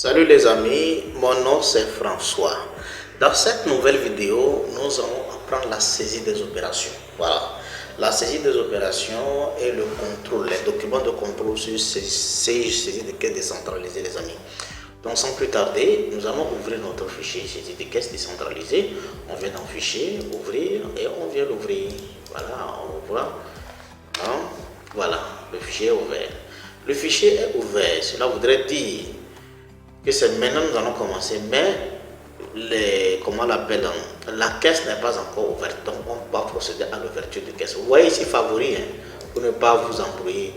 Salut les amis, mon nom c'est François. Dans cette nouvelle vidéo, nous allons apprendre la saisie des opérations. Voilà, la saisie des opérations et le contrôle, les documents de contrôle sur ces saisies de caisse décentralisées les amis. Donc sans plus tarder, nous allons ouvrir notre fichier saisie de caisse décentralisée. On vient dans fichier, ouvrir et on vient l'ouvrir. Voilà, on voit. Voilà, le fichier est ouvert. Le fichier est ouvert, cela voudrait dire que c'est maintenant nous allons commencer, mais comment on l'appelle, la caisse n'est pas encore ouverte, donc on va procéder à l'ouverture de caisse. Vous voyez ici favori, pour ne pas vous embrouiller.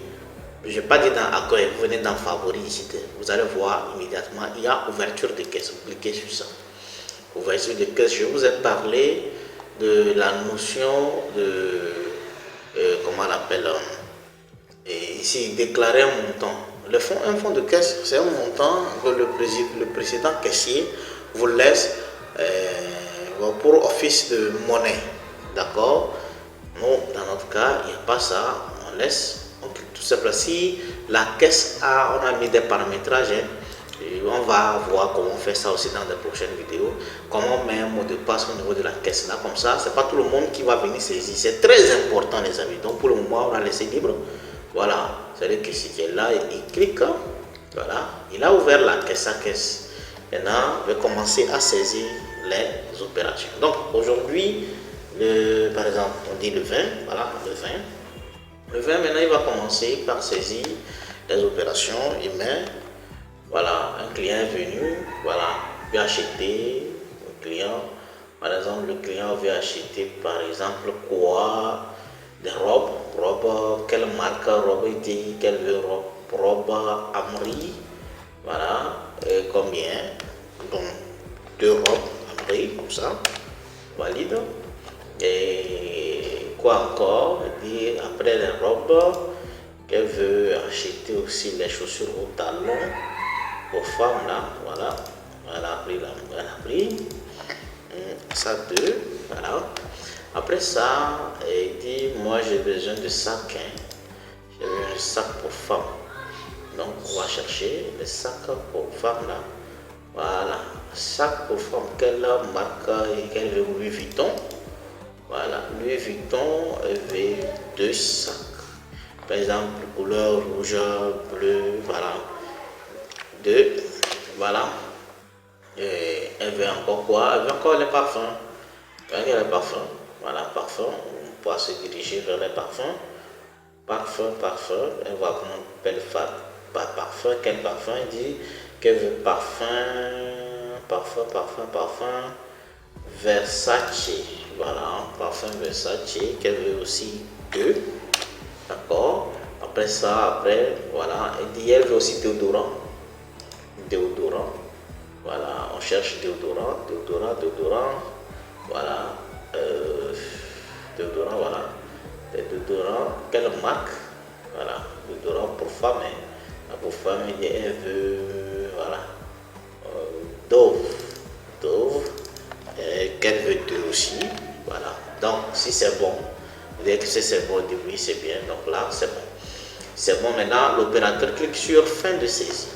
Je n'ai pas dit dans accueil, vous venez dans favori ici, vous allez voir immédiatement, il y a ouverture de caisse, vous cliquez sur ça. Ouverture de caisse, je vous ai parlé de la notion de, comment on l'appelle, ici, déclarer un montant. Un fonds de caisse, c'est un montant que le précédent caissier vous laisse pour office de monnaie. D'accord? Nous, dans notre cas, il n'y a pas ça. On laisse, tout simplement. Si la caisse on a mis des paramétrages, et on va voir comment faire ça aussi dans de prochaines vidéos. Comment on met un mot de passe au niveau de la caisse là. Comme ça, c'est pas tout le monde qui va venir saisir. C'est très important, les amis. Donc, pour le moment, on a laissé libre. Voilà, c'est-à-dire que si tu es là, il clique, voilà, il a ouvert la caisse à caisse. Maintenant, il va commencer à saisir les opérations. Donc, aujourd'hui, par exemple, on dit le 20, voilà, le 20. Le 20, maintenant, il va commencer par saisir les opérations. Il met, voilà, un client est venu, voilà, il veut acheter, le client, par exemple, le client veut acheter, par exemple, quoi? Des robes, quelle marque robe, il dit quelle robe Amri, voilà, et combien, donc 2 robes Amri, comme ça, valide, et quoi encore, il dit après les robes, qu'elle veut acheter aussi les chaussures au talon, aux femmes là, voilà, elle a pris, ça 2, voilà. Après ça, il dit, moi j'ai besoin de sac, j'ai besoin de sac pour femme. Donc on va chercher les sacs pour femme là. Voilà, sac pour femme, quelle marque, quelle veut Louis Vuitton. Voilà, Louis Vuitton veut 2 sacs. Par exemple, couleur rouge, bleu, voilà. 2, voilà. Et elle veut encore quoi? Elle veut encore les parfums. Regardez les parfums. Voilà, parfum, on va se diriger vers les parfums. Parfum, elle voit comment on appelle parfum, quel parfum, il dit qu'elle veut parfum, Versace, voilà, parfum Versace, qu'elle veut aussi 2, d'accord. Après ça, voilà, elle dit elle veut aussi déodorant, voilà, on cherche déodorant, voilà. Déodorant, voilà. Déodorant, quelle marque? Voilà, déodorant pour femme. Pour femme, elle veut, voilà, Dove. Qu'elle veut 2 aussi. Voilà. Donc, si c'est bon, dès que c'est bon, dit oui, c'est bien. Donc là, c'est bon. C'est bon, maintenant, l'opérateur clique sur fin de saisie.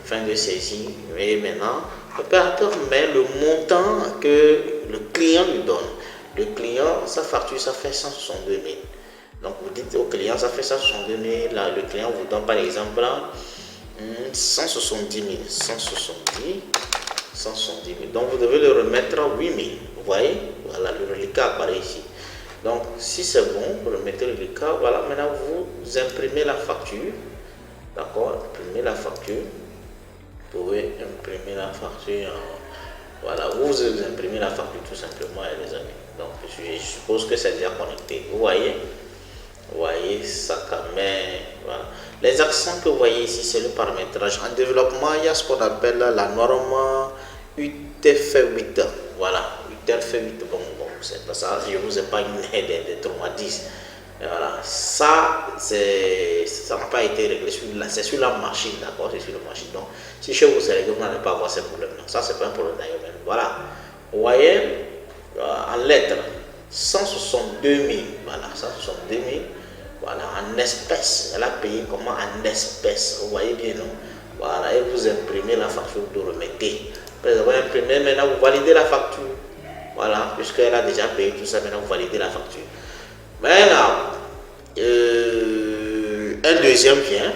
Fin de saisie. Et maintenant, l'opérateur met le montant que le client lui donne. Le client, sa facture, ça fait 162 000. Donc, vous dites au client, ça fait 162 000. Là, le client vous donne par exemple 170 000. 170 000. Donc, vous devez le remettre à 8 000. Vous voyez? Voilà, le reliquat apparaît ici. Donc, si c'est bon, vous remettez le reliquat. Voilà, maintenant, vous imprimez la facture. D'accord? Imprimez la facture. Vous pouvez imprimer la facture. Voilà, vous imprimez la facture tout simplement, les amis. Donc, je suppose que c'est déjà connecté. Vous voyez, ça quand même. Voilà. Les accents que vous voyez ici, c'est le paramétrage. En développement, il y a ce qu'on appelle la norme UTF-8. Voilà, UTF-8. Bon, c'est pas ça. Je vous ai pas une des 310. Voilà, ça n'a pas été réglé, c'est sur la machine, d'accord, c'est sur la machine. Donc, si chez vous c'est réglé, vous n'allez pas avoir ces problèmes-là. Ça, c'est pas un problème d'ailleurs. Voilà, vous voyez, en lettres, 162 000, voilà, 162 000, voilà, en espèces. Elle a payé comment? En espèces, vous voyez bien, non? Voilà, et vous imprimez la facture, vous le remettez. Après avoir imprimé, maintenant vous validez la facture. Voilà, puisqu'elle a déjà payé tout ça, maintenant vous validez la facture. Maintenant, un deuxième vient.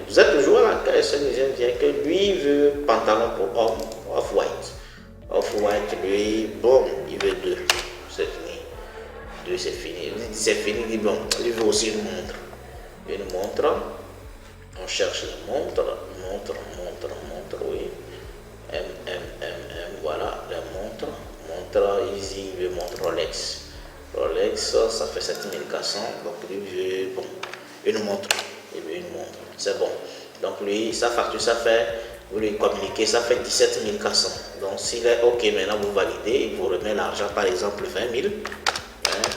Vous êtes toujours à la caisse, un deuxième vient que lui veut pantalon pour homme, off-white. Off-white, lui, bon, il veut deux. C'est fini. Deux, c'est fini. C'est fini, il dit bon, il veut aussi une montre. Une montre. On cherche la montre, oui. Voilà, la montre, Easy, il veut montre Rolex. Rolex, ça fait 7400, donc lui veut, bon, une montre. Il veut une montre, c'est bon. Donc lui, sa facture, ça fait, vous lui communiquez, ça fait 17 400. Donc s'il est OK, maintenant vous validez, il vous remet l'argent, par exemple 20 000. Hein,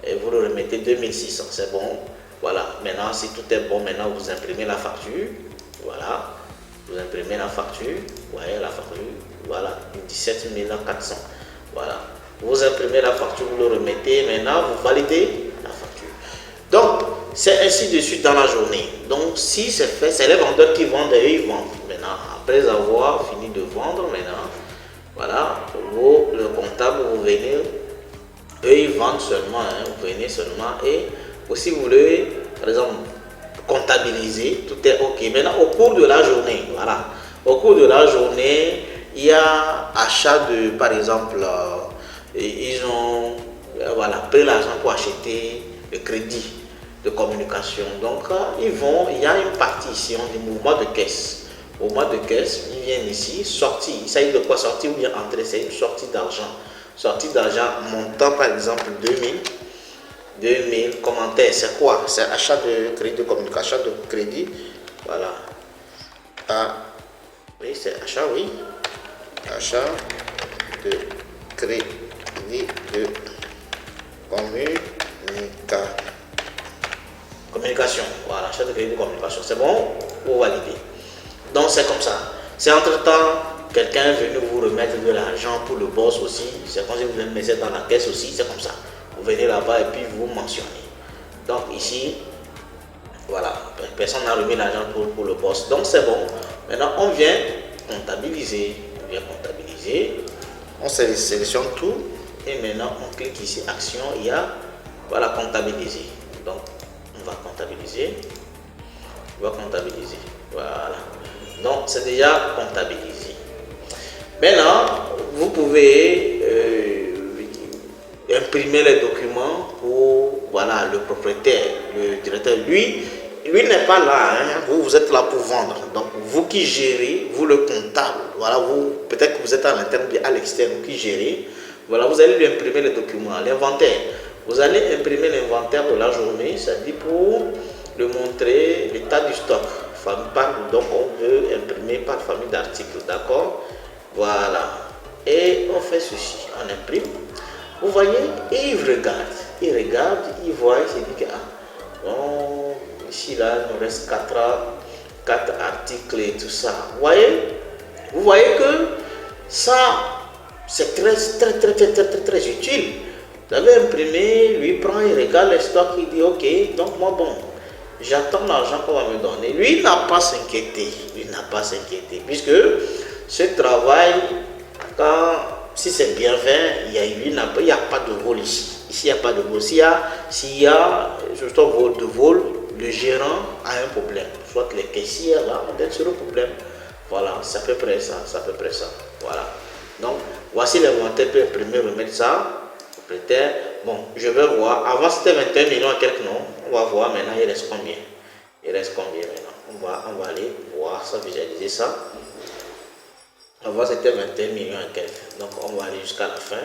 et vous le remettez 2600, c'est bon. Voilà, maintenant si tout est bon, maintenant vous imprimez la facture. Voilà, vous imprimez la facture. Vous voyez la facture, voilà, 17 400. Voilà, vous imprimez la facture, vous le remettez, maintenant vous validez la facture. Donc, c'est ainsi de suite dans la journée. Donc, si c'est fait, c'est les vendeurs qui vendent et eux ils vendent. Maintenant, après avoir fini de vendre, maintenant, voilà, vous, le comptable, vous venez, eux ils vendent seulement, hein, vous venez seulement et si vous voulez, par exemple, comptabiliser, tout est OK. Maintenant, au cours de la journée, voilà, au cours de la journée, il y a achat de, par exemple, ils ont voilà, pris l'argent pour acheter le crédit de communication. Donc, il y a une partie ici, on dit mouvement de caisse. Mouvement de caisse, ils viennent ici, sortir. Il s'agit de quoi sortir ou bien entrer, c'est une sortie d'argent. Sortie d'argent montant, par exemple, 2000 commentaires, c'est quoi? C'est achat de crédit de communication, de crédit. Voilà. Ah, oui, c'est achat, oui. Achat de crédit de communication. Voilà, achat de crédit de communication. C'est bon? Vous validez. Donc, c'est comme ça. C'est entre-temps, quelqu'un est venu vous remettre de l'argent pour le boss aussi. C'est quand vous le mettez dans la caisse aussi, c'est comme ça. Vous venez là-bas et puis vous mentionnez. Donc ici, voilà, personne n'a remis l'argent pour le boss. Donc c'est bon. Maintenant, on vient comptabiliser. On sélectionne tout. Et maintenant, on clique ici, action, il y a, voilà, comptabiliser. Donc, on va comptabiliser. Voilà. Donc, c'est déjà comptabilisé. Maintenant, vous pouvez imprimer les documents pour, voilà, le propriétaire, le directeur. Lui n'est pas là, hein. Vous êtes là pour vendre. Donc, vous qui gérez, vous le comptable, voilà, peut-être que vous êtes à l'interne ou à l'externe, vous qui gérez, voilà, vous allez lui imprimer les documents, l'inventaire. Vous allez imprimer l'inventaire de la journée, c'est-à-dire pour le montrer l'état du stock. Donc, on veut imprimer par famille d'articles, d'accord? Voilà. Et on fait ceci, on imprime. Vous voyez, et il regarde, il voit, il se dit que bon, ici là, il nous reste 4 articles et tout ça. Vous voyez que ça, c'est très utile. Vous avez imprimé, lui prend, il regarde les stocks, il dit OK, donc moi bon, j'attends l'argent qu'on va me donner. Lui, il n'a pas s'inquiété, puisque ce travail, si c'est bien fait, il n'y a pas de vol ici. Ici, il n'y a pas de vol. S'il y a juste un vol de vol, le gérant a un problème. Soit les caissiers là ont d'être sur le problème. Voilà, c'est à peu près ça. Voilà. Donc, voici l'inventaire pour imprimer, remettre ça. Bon, je vais voir. Avant, c'était 21 millions et quelques, non? On va voir maintenant, il reste combien? Maintenant? On va aller voir ça, visualiser ça. Avant, c'était 21 millions et quelques. Donc, on va aller jusqu'à la fin.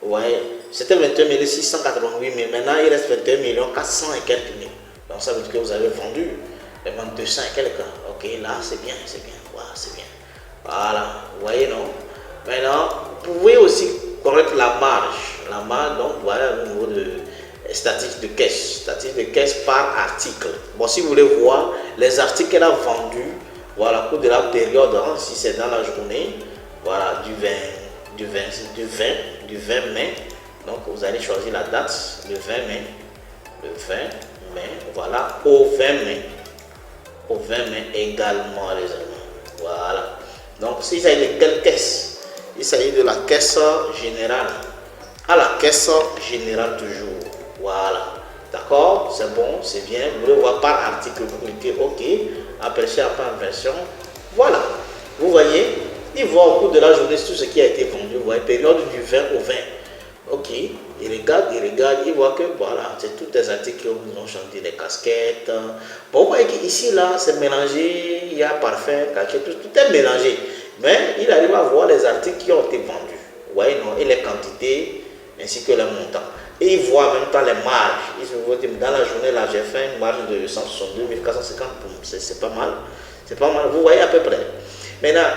Vous voyez, c'était 21 688 000. Maintenant, il reste 21 400 et quelques mille. Donc, ça veut dire que vous avez vendu les 2200 et quelques. Ok, là, c'est bien. Voilà, c'est bien. Voilà, vous voyez, non? Maintenant, vous pouvez aussi connaître la marge. Donc, voilà au niveau de statistique de caisse par article. Bon, si vous voulez voir les articles qu'elle a vendus, voilà, au cours de la période, hein, si c'est dans la journée, voilà, du 20 mai. Donc, vous allez choisir la date, le 20 mai, voilà, au 20 mai. aux 20 mains également, les amis. Voilà. Donc, s'il s'agit de quelle caisse? Il s'agit de la caisse générale. À la caisse générale toujours. Voilà. D'accord? C'est bon, c'est bien. Vous voulez voir par article, vous cliquez OK. Appréciez par version. Voilà. Vous voyez, il voit au cours de la journée tout ce qui a été vendu. Vous voyez, période du 20 au 20. Ok, il regarde, il voit que voilà, c'est tous les articles qui ont changé, les casquettes. Bon, vous voyez qu'ici, là, c'est mélangé, il y a parfum, tout est mélangé. Mais il arrive à voir les articles qui ont été vendus. Vous voyez, non, et les quantités, ainsi que les montants. Et il voit en même temps les marges. Il se voit que dans la journée, là, j'ai fait une marge de 162 450, c'est pas mal. C'est pas mal, vous voyez à peu près. Maintenant,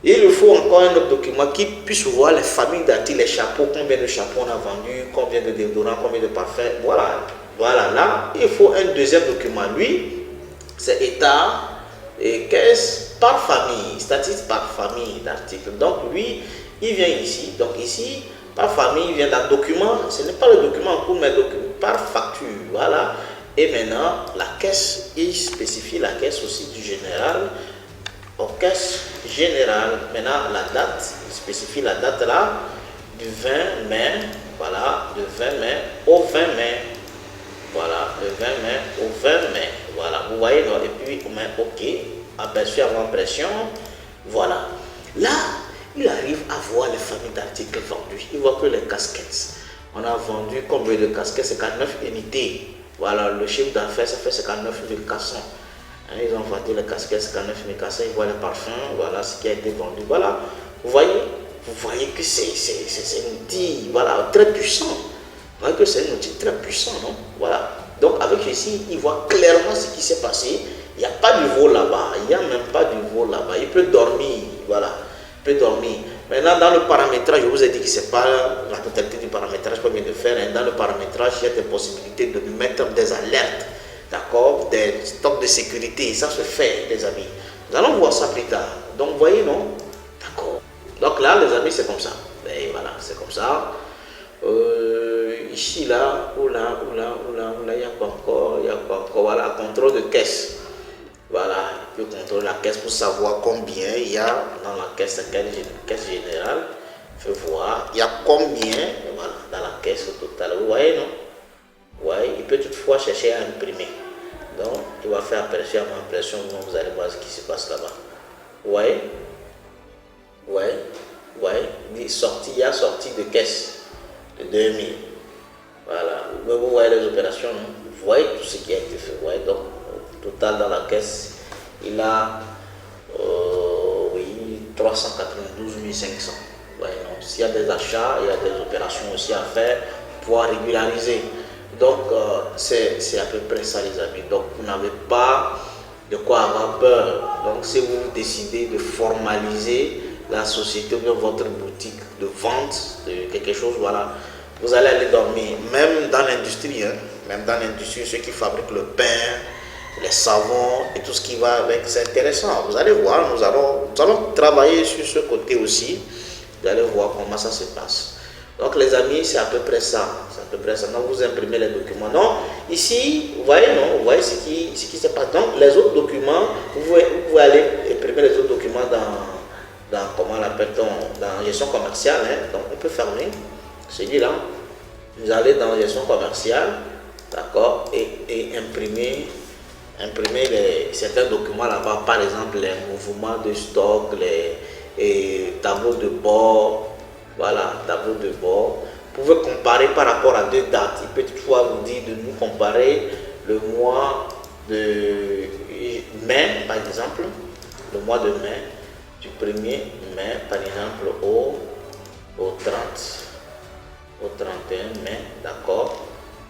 il faut encore un autre document qui puisse voir les familles d'articles, les chapeaux, combien de chapeaux on a vendu, combien de déodorants, combien de parfums. Voilà, voilà, là, il faut un deuxième document. Lui, c'est état et caisse par famille, statistique par famille d'articles. Donc, lui, il vient ici. Donc, ici, par famille, il vient d'un document. Ce n'est pas le document en cours, mais le document par facture. Voilà. Et maintenant, la caisse, il spécifie la caisse aussi du général. Aux caisses générales, maintenant la date, il spécifie la date là, du 20 mai, voilà, du 20 mai au 20 mai, voilà, le 20 mai au 20 mai, voilà, vous voyez, et puis on met OK, aperçu avant impression, voilà. Là, il arrive à voir les familles d'articles vendus, il voit que les casquettes, on a vendu combien de casquettes, 59 unités, voilà, le chiffre d'affaires, ça fait 59 400. Ils ont vendu les casquettes 59 400, ils voient les parfums, voilà ce qui a été vendu. Voilà, vous voyez que c'est un outil, voilà, très puissant. Vous voyez que c'est un outil très puissant, non? Voilà. Donc avec ceci, il voit clairement ce qui s'est passé. Il n'y a pas de vol là-bas, il n'y a même pas de vol là-bas. Il peut dormir, voilà, il peut dormir. Maintenant, dans le paramétrage, je vous ai dit que ce n'est pas la totalité du paramétrage qu'on vient de faire. Dans le paramétrage, il y a des possibilités de mettre des alertes. D'accord, des stocks de sécurité, ça se fait, les amis. Nous allons voir ça plus tard. Donc, vous voyez, non? D'accord. Donc là, les amis, c'est comme ça. Et voilà, c'est comme ça. Ici, là, il n'y a pas encore, voilà, contrôle de caisse. Voilà, il peut contrôler la caisse pour savoir combien il y a dans la caisse générale. Il faut voir, il y a combien, voilà, dans la caisse au total. Vous voyez, non? Ouais, il peut toutefois chercher à imprimer. Donc, il va faire aperçu avant impression. Donc, vous allez voir ce qui se passe là-bas. Ouais. Il y a sorti de caisse de 2000. Voilà. Vous voyez les opérations, non? Vous voyez tout ce qui a été fait. Vous voyez, donc, au total dans la caisse, il a 392 500. Ouais, s'il y a des achats, il y a des opérations aussi à faire pour pouvoir régulariser. Donc, c'est à peu près ça, les amis. Donc, vous n'avez pas de quoi avoir peur. Donc, si vous décidez de formaliser la société ou votre boutique de vente de quelque chose, voilà, vous allez aller dormir. Même dans l'industrie, même dans l'industrie, ceux qui fabriquent le pain, les savons et tout ce qui va avec, c'est intéressant. Vous allez voir, nous allons travailler sur ce côté aussi. Vous allez voir comment ça se passe. Donc les amis, c'est à peu près ça. C'est à peu près ça. Donc vous imprimez les documents. Donc ici, vous voyez, non, vous voyez ce qui se passe. Donc les autres documents, vous pouvez aller imprimer les autres documents dans comment l'appelle-t-on, dans gestion commerciale. Donc on peut fermer celui-là. Vous allez dans gestion commerciale, d'accord, et imprimer certains documents là-bas. Par exemple, les mouvements de stock, les tableaux de bord. Voilà, tableau de bord. Vous pouvez comparer par rapport à deux dates. Il peut toutefois vous dire de nous comparer le mois de mai, par exemple, le mois de mai, du 1er mai, par exemple, au 30, au 31 mai, d'accord.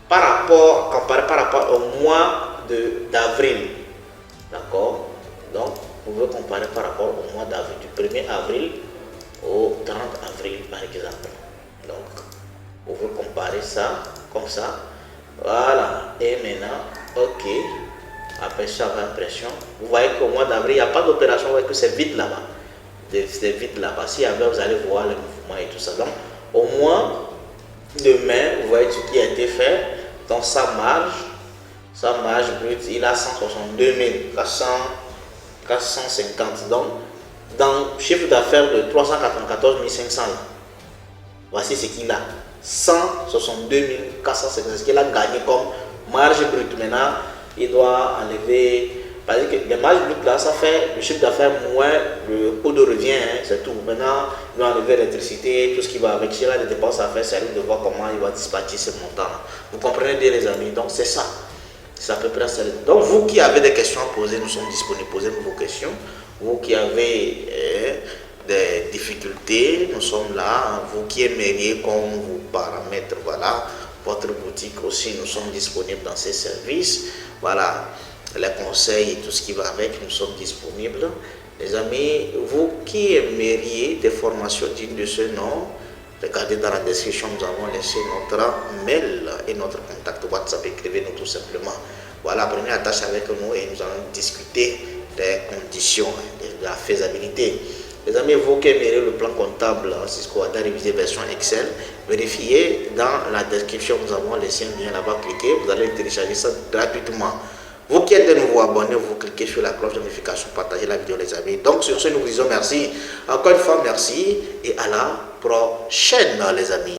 Comparer par rapport au mois d'avril, d'accord. Donc, vous pouvez comparer par rapport au mois d'avril, du 1er avril au 30 avril par exemple. Donc, vous pouvez comparer ça comme ça. Voilà. Et maintenant, OK. Après ça, impression. Vous voyez qu'au mois d'avril, il n'y a pas d'opération. Vous voyez que c'est vide là-bas. C'est vide là-bas. Si après, vous allez voir les mouvements et tout ça. Donc, au mois de mai, vous voyez ce qui a été fait. Donc, sa Sa marge brute, il a 162 450. Donc, dans chiffre d'affaires de 394 500, là, voici ce qu'il a. 162 450, ce qu'il a gagné comme marge brute. Maintenant, il doit enlever, parce que les marges brutes là, ça fait le chiffre d'affaires moins le coût de revient, hein, c'est tout. Maintenant, il doit enlever l'électricité, tout ce qui va avec. S'il a des dépenses à faire, c'est à lui de voir comment il va dispatcher ce montant. Vous comprenez bien, les amis? Donc, c'est ça. C'est à peu près ça. Donc, vous qui avez des questions à poser, nous sommes disponibles. Posez-nous vos questions. Vous qui avez des difficultés, nous sommes là. Vous qui aimeriez qu'on vous paramètre, voilà, votre boutique aussi, nous sommes disponibles dans ces services. Voilà, les conseils et tout ce qui va avec, nous sommes disponibles. Les amis, vous qui aimeriez des formations dignes de ce nom, regardez dans la description, nous avons laissé notre mail et notre contact WhatsApp. Écrivez-nous tout simplement. Voilà, prenez attache avec nous et nous allons discuter des conditions, de la faisabilité. Les amis, vous qui aimeriez le plan comptable Cisco ADA révisé version Excel, vérifiez dans la description, nous avons laissé un lien là-bas, cliquez, vous allez télécharger ça gratuitement. Vous qui êtes de nouveau abonnés, vous cliquez sur la cloche de notification, partagez la vidéo les amis. Donc sur ce, nous vous disons merci. Encore une fois, merci et à la prochaine les amis.